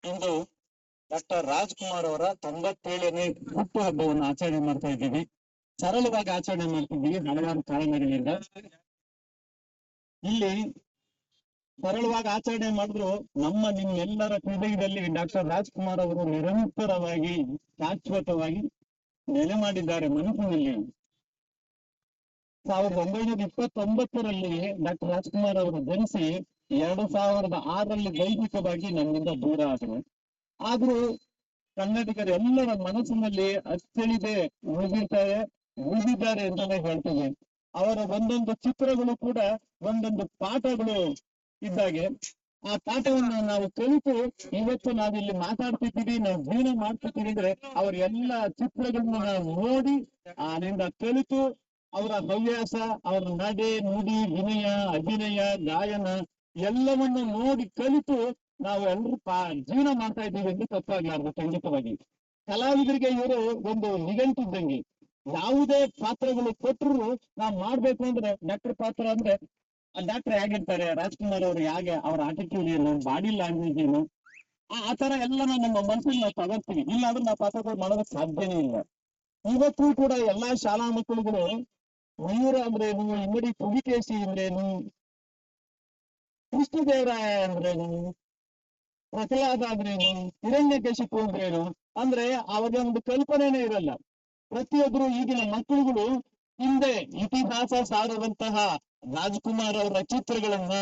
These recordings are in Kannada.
ಇಂದು ಡಾಕ್ಟರ್ ರಾಜ್ಕುಮಾರ್ ಅವರ 97ನೇ ಹುಟ್ಟುಹಬ್ಬವನ್ನು ಆಚರಣೆ ಮಾಡ್ತಾ ಇದ್ದೀವಿ. ಸರಳವಾಗಿ ಆಚರಣೆ ಮಾಡ್ತಿದ್ದೀವಿ ಹಲವಾರು ಕಾರಣಗಳಿಂದ. ಇಲ್ಲಿ ಸರಳವಾಗಿ ಆಚರಣೆ ಮಾಡಿದ್ರು ನಿಮ್ಮೆಲ್ಲರ ಹೃದಯದಲ್ಲಿ ಡಾಕ್ಟರ್ ರಾಜ್ಕುಮಾರ್ ಅವರು ನಿರಂತರವಾಗಿ ಶಾಶ್ವತವಾಗಿ ನೆಲೆ ಮಾಡಿದ್ದಾರೆ ಮನಸ್ಸಿನಲ್ಲಿ. 1929ರಲ್ಲಿ ಡಾಕ್ಟರ್ ರಾಜ್ಕುಮಾರ್ ಅವರು ಜನಿಸಿ 2006ರಲ್ಲಿ ದೈಹಿಕವಾಗಿ ನಮ್ಮಿಂದ ದೂರ ಆದರು. ಆದ್ರೂ ಕನ್ನಡಿಗರ ಎಲ್ಲರ ಮನಸ್ಸಿನಲ್ಲಿ ಅಚ್ಚಳಿದೆ ಉಳಿದಿದ್ದಾರೆ ಅಂತಾನೆ ಹೇಳ್ತೇವೆ. ಅವರ ಒಂದೊಂದು ಚಿತ್ರಗಳು ಕೂಡ ಒಂದೊಂದು ಪಾಠಗಳು ಇದ್ದಾಗೆ. ಆ ಪಾಠವನ್ನ ನಾವು ಕಲಿತು ಇವತ್ತು ನಾವಿಲ್ಲಿ ಮಾತಾಡ್ತಿದ್ದೀವಿ, ನಾವು ಜೀವನ ಮಾಡ್ತಿದ್ದೀವಿ ಅಂದ್ರೆ ಅವರ ಎಲ್ಲ ಚಿತ್ರಗಳನ್ನ ನಾವು ನೋಡಿ ಅಲ್ಲಿಂದ ಕಲಿತು ಅವರ ಹವ್ಯಾಸ, ಅವರ ನಡೆ, ನುಡಿ, ವಿನಯ, ಅಭಿನಯ, ಗಾಯನ ಎಲ್ಲವನ್ನ ನೋಡಿ ಕಲಿತು ನಾವು ಎಲ್ಲರೂ ಜೀವನ ಮಾಡ್ತಾ ಇದ್ದೀವಿ ಎಂದು ತಪ್ಪಾಗ್ಲಾರ್ದು. ಖಂಡಿತವಾಗಿ ಕಲಾವಿದರಿಗೆ ಇವರು ಒಂದು ನಿಘಂಟಿದ್ದಂಗೆ. ಯಾವುದೇ ಪಾತ್ರಗಳು ಕೊಟ್ಟರು ನಾವು ಮಾಡ್ಬೇಕು ಅಂದ್ರೆ ಡಾಕ್ಟರ್ ಪಾತ್ರ ಅಂದ್ರೆ ಆ ಡಾಕ್ಟರ್ ಹೇಗಿರ್ತಾರೆ, ರಾಜ್ಕುಮಾರ್ ಅವರು ಹೇಗೆ, ಅವ್ರ ಆಟಿಟ್ಯೂಡ್ ಏನು, ಬಾಡಿ ಲ್ಯಾಂಗ್ವೇಜ್ ಏನು, ಆ ತರ ಎಲ್ಲ ನಮ್ಮ ಮನಸ್ಸಲ್ಲಿ ನಾವು ತಗೋತೀವಿ. ಇಲ್ಲಾಂದ್ರೆ ನಾವು ಪಾತ್ರಗಳು ಮಾಡೋದಕ್ಕೆ ಸಾಧ್ಯನೇ ಇಲ್ಲ. ಇವತ್ತು ಕೂಡ ಎಲ್ಲಾ ಶಾಲಾ ಮಕ್ಕಳುಗಳು ಮಯೂರ ಅಂದ್ರೇನು, ಇಮ್ಮಡಿ ಪುಲಿಕೇಶಿ ಅಂದ್ರೇನು, ಕೃಷ್ಣದೇವರಾಯ ಅಂದ್ರೇನು, ಪ್ರಹ್ಲಾದ ಅಂದ್ರೇನು, ಹಿರಣ್ಯಕಶಿಪು ಅಂದ್ರೇನು ಅಂದ್ರೆ ಅವಾಗ ಒಂದು ಕಲ್ಪನೆನೇ ಇರಲ್ಲ. ಪ್ರತಿಯೊಬ್ರು ಈಗಿನ ಮಕ್ಕಳುಗಳು ಹಿಂದೆ ಇತಿಹಾಸ ಸಾರುವಂತಹ ರಾಜ್ಕುಮಾರ್ ಅವರ ಚಿತ್ರಗಳನ್ನ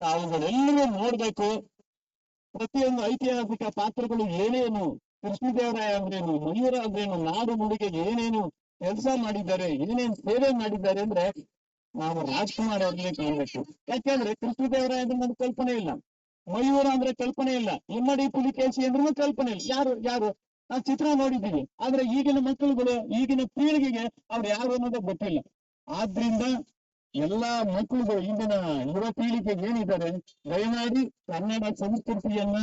ತಾವುಗಳೆಲ್ಲರೂ ನೋಡ್ಬೇಕು. ಪ್ರತಿಯೊಂದು ಐತಿಹಾಸಿಕ ಪಾತ್ರಗಳು ಏನೇನು, ಕೃಷ್ಣದೇವರಾಯ ಅಂದ್ರೇನು, ಮಯೂರ ಅಂದ್ರೇನು, ನಾಡು ನುಡಿಗೆ ಏನೇನು ಕೆಲಸ ಮಾಡಿದ್ದಾರೆ, ಏನೇನು ಸೇವೆ ಮಾಡಿದ್ದಾರೆ ಅಂದ್ರೆ ನಾವು ರಾಜ್ಕುಮಾರ್ ಅವ್ರನ್ನೇ ಕಾಣ್ಬೇಕು. ಯಾಕೆಂದ್ರೆ ಕೃಷ್ಣದೇವರಾಯ ಅಂದ್ರೆ ನಮ್ಗೆ ಕಲ್ಪನೆ ಇಲ್ಲ, ಮಯೂರ ಅಂದ್ರೆ ಕಲ್ಪನೆ ಇಲ್ಲ, ಇಮ್ಮಡಿ ಪುಲಿಕೇಶಿ ಅಂದ್ರೂ ಕಲ್ಪನೆ ಇಲ್ಲ. ಯಾರು ನಾವು ಚಿತ್ರ ನೋಡಿದ್ದೀವಿ, ಆದ್ರೆ ಈಗಿನ ಮಕ್ಕಳುಗಳು, ಈಗಿನ ಪೀಳಿಗೆಗೆ ಅವ್ರು ಯಾರು ಅನ್ನೋದೇ ಗೊತ್ತಿಲ್ಲ. ಆದ್ರಿಂದ ಎಲ್ಲಾ ಮಕ್ಕಳುಗಳು, ಇಂದಿನ ಯುವ ಪೀಳಿಗೆಗೆ ಏನಿದ್ದಾರೆ, ದಯಮಾಡಿ ಕನ್ನಡ ಸಂಸ್ಕೃತಿಯನ್ನ,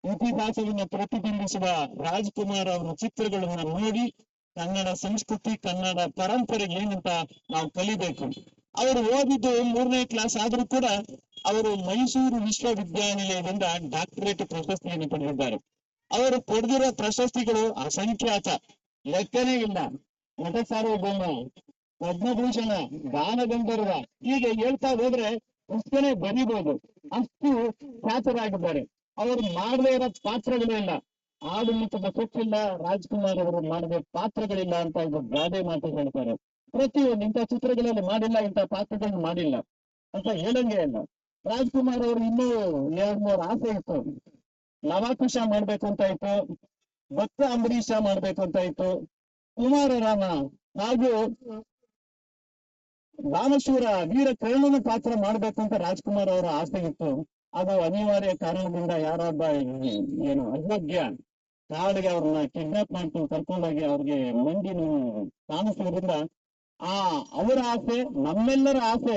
ಇತಿಹಾಸವನ್ನ ಪ್ರತಿಬಿಂಬಿಸುವ ರಾಜ್ಕುಮಾರ್ ಅವರ ಚಿತ್ರಗಳನ್ನ ನೋಡಿ ಕನ್ನಡ ಸಂಸ್ಕೃತಿ, ಕನ್ನಡ ಪರಂಪರೆ ಏನಂತ ನಾವು ಕಲಿಬೇಕು. ಅವರು ಓದಿದ್ದು 3ನೇ ಕ್ಲಾಸ್ ಆದ್ರೂ ಕೂಡ ಅವರು ಮೈಸೂರು ವಿಶ್ವವಿದ್ಯಾನಿಲಯದಿಂದ ಡಾಕ್ಟರೇಟ್ ಪ್ರಶಸ್ತಿಯನ್ನು ಪಡೆದಿದ್ದಾರೆ. ಅವರು ಪಡೆದಿರೋ ಪ್ರಶಸ್ತಿಗಳು ಅಸಂಖ್ಯಾತ, ಲೆಕ್ಕನೇ ಇಲ್ಲ. ನಟ ಸಾರ್ವಭೌಮ, ಪದ್ಮಭೂಷಣ, ಗಾನಗಂಧರ್ವ, ಹೀಗೆ ಹೇಳ್ತಾ ಹೋದ್ರೆ ಪುಸ್ತಕನೇ ಬರೀಬಹುದು, ಅಷ್ಟು ಖ್ಯಾತರಾಗಿದ್ದಾರೆ. ಅವರು ಮಾಡದೇ ಇರೋ ಪಾತ್ರಗಳೇ ಇಲ್ಲ. ಆಡಳಿತದ ಕೊಟ್ಟಿಲ್ಲ, ರಾಜ್ಕುಮಾರ್ ಅವರು ಮಾಡದೆ ಪಾತ್ರಗಳಿಲ್ಲ ಅಂತ ಇದು ಗಾದೆ ಮಾತು ಹೇಳ್ತಾರೆ. ಪ್ರತಿಯೊಂದು ಇಂಥ ಚಿತ್ರಗಳಲ್ಲಿ ಮಾಡಿಲ್ಲ, ಇಂಥ ಪಾತ್ರಗಳನ್ನು ಮಾಡಿಲ್ಲ ಅಂತ ಹೇಳಂಗೆ ಇಲ್ಲ. ರಾಜ್ಕುಮಾರ್ ಅವರು ಇನ್ನೂ 2-3 ಆಸೆ ಇತ್ತು. ಲವಾಕುಶ ಮಾಡ್ಬೇಕು ಅಂತ ಇತ್ತು, ಭಕ್ತ ಅಂಬರೀಷ ಮಾಡ್ಬೇಕು ಅಂತ ಇತ್ತು, ಕುಮಾರರಾಮ ಹಾಗೂ ರಾಮಶೂರ ವೀರ ಕರ್ಣನ ಪಾತ್ರ ಮಾಡ್ಬೇಕು ಅಂತ ರಾಜ್ಕುಮಾರ್ ಅವರ ಆಸೆ ಇತ್ತು. ಅದು ಅನಿವಾರ್ಯ ಕಾರಣದಿಂದ ಯಾರೊಬ್ಬ ಏನು ಅಯೋಗ್ಯ ಕಾಡಿಗೆ ಅವ್ರನ್ನ ಕಿಡ್ನಾಪ್ ಮಾಡ್ಕೊಂಡು ಕರ್ಕೊಂಡೋಗಿ ಅವ್ರಿಗೆ ಮಂಡಿನ ಕಾಣಿಸೋದ್ರಿಂದ ಅವರ ಆಸೆ, ನಮ್ಮೆಲ್ಲರ ಆಸೆ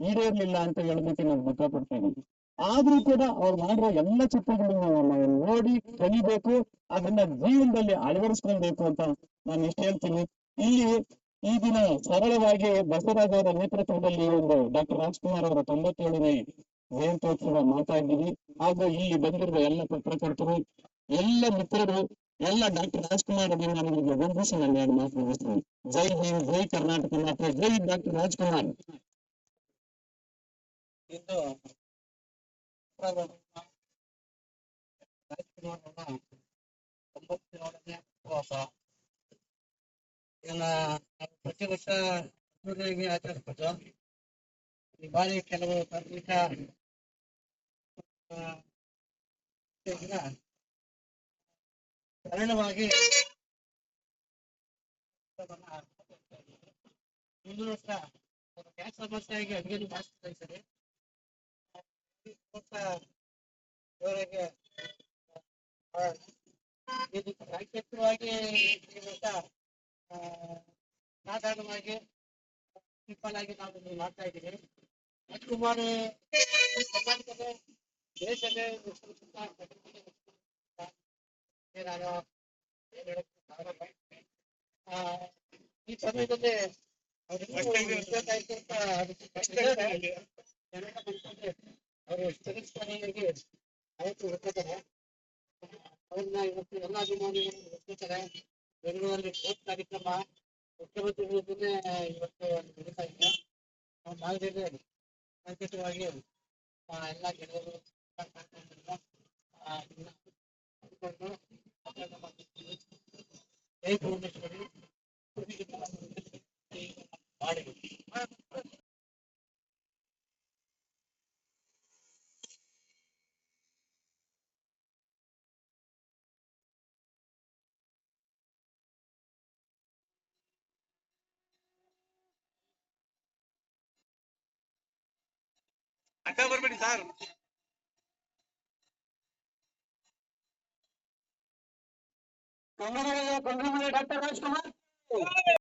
ಈಡೇರ್ಲಿಲ್ಲ ಅಂತ ಹೇಳ್ಬಿಟ್ಟು ನಾವು ದುಃಖಪಡ್ತೇವೆ. ಆದ್ರೂ ಕೂಡ ಅವ್ರು ಮಾಡಿರೋ ಎಲ್ಲ ಚಿತ್ರಗಳನ್ನ ನಾವು ನೋಡಿ ಕಲಿಬೇಕು, ಅದನ್ನ ಜೀವನದಲ್ಲಿ ಅಳವಡಿಸ್ಕೊಳ್ಬೇಕು ಅಂತ ನಾನು ಇಷ್ಟ ಹೇಳ್ತೀನಿ. ಇಲ್ಲಿ ಈ ದಿನ ಸರಳವಾಗಿ ಬಸವರಾಜ್ ಅವರ ನೇತೃತ್ವದಲ್ಲಿ ಒಂದು ಡಾಕ್ಟರ್ ರಾಜ್ಕುಮಾರ್ ಅವರ 97ನೇ ಜಯಂತ್ಯೋತ್ಸವ ಮಾಡ್ತಾ ಇದ್ದೀವಿ. ಹಾಗೂ ಇಲ್ಲಿ ಬಂದಿರುವ ಎಲ್ಲ ಪತ್ರಕರ್ತರು, ಎಲ್ಲ ಮಿತ್ರರು, ಎಲ್ಲ ಡಾಕ್ಟರ್ ರಾಜ್ಕುಮಾರ್ ಅವರಿಗೆ ನಮಗೆ ವಂದಿಸಿ ನಾನು ಮಾತು ಮುಗಿಸ್ತೀನಿ. ಜೈ ಹಿಂದ್, ಜೈ ಕರ್ನಾಟಕ ಮಾತ್ರ, ಜೈ ಡಾಕ್ಟರ್ ರಾಜ್ಕುಮಾರ್. ಇಂದು ರಾಜ್ಕುಮಾರ್ ಅವರ 97ನೇ ಹುಟ್ಟುಹಬ್ಬ. ಇದನ್ನ ನಾವು ಪ್ರತಿ ವರ್ಷ ಅದ್ದೂರಿಯಾಗಿ ಆಚರಿಸ್ಬೋದು. ಈ ಬಾರಿ ಕೆಲವು ತಾಂತ್ರಿಕ ಸರಳವಾಗಿ ಮುಂದಿನ ವರ್ಷ ಗ್ಯಾಸ್ ಸಮಸ್ಯೆಯಾಗಿ ಅಡುಗೆ ಜಾಸ್ತಿ ಕಳಿಸಿದೆ. ಇವರಿಗೆ ಇದು ಸಾಂಕೇತಿಕವಾಗಿ ಈ ವರ್ಷ ಸಾಧಾರಣವಾಗಿ ಸಿಂಪಲ್ ಆಗಿ ನಾವು ಮಾಡ್ತಾ ಇದ್ದೀವಿ. ರಾಜ್ಕುಮಾರ್ ಕರ್ನಾಟಕದ ದೇಶದ ಈ ಸಮಯದಲ್ಲಿ ಅವರು ಸ್ಥಿರಸ್ಥಾನಿಯಾಗಿ ಆಯ್ತು ಇರ್ತಾರೆ. ಅವ್ರನ್ನ ಇವತ್ತು ಎಲ್ಲ ಅಭಿಮಾನಿಗಳು ಒಪ್ಪಿದ್ದಾರೆ. ಬೆಂಗಳೂರಲ್ಲಿ ಬೃಹತ್ ಕಾರ್ಯಕ್ರಮ ಮುಖ್ಯಮಂತ್ರಿಗಳ ಜೊತೆ ಇವತ್ತು ನಡೀತಾ ಇದೆ. ನಾವು ಭಾಗದಲ್ಲಿ ಶಾಂತಿಯುತವಾಗಿ ಎಲ್ಲ ಗೆಳೆಯರು ಹಮ್ಮಿಕೊಂಡು ಅಭ್ಯಾಸ ಮಾಡ್ತಿದ್ದೀವಿ. ಜೈ ಭುವನೇಶ್ವರಿ ಬಾಡಿಗೆ ಅಡ್ಡ ಬರ್ಬೇಡಿ ಸರ್. ಕನ್ನಡ ಡಾಕ್ಟರ್ ರಾಜ್ಕುಮಾರ್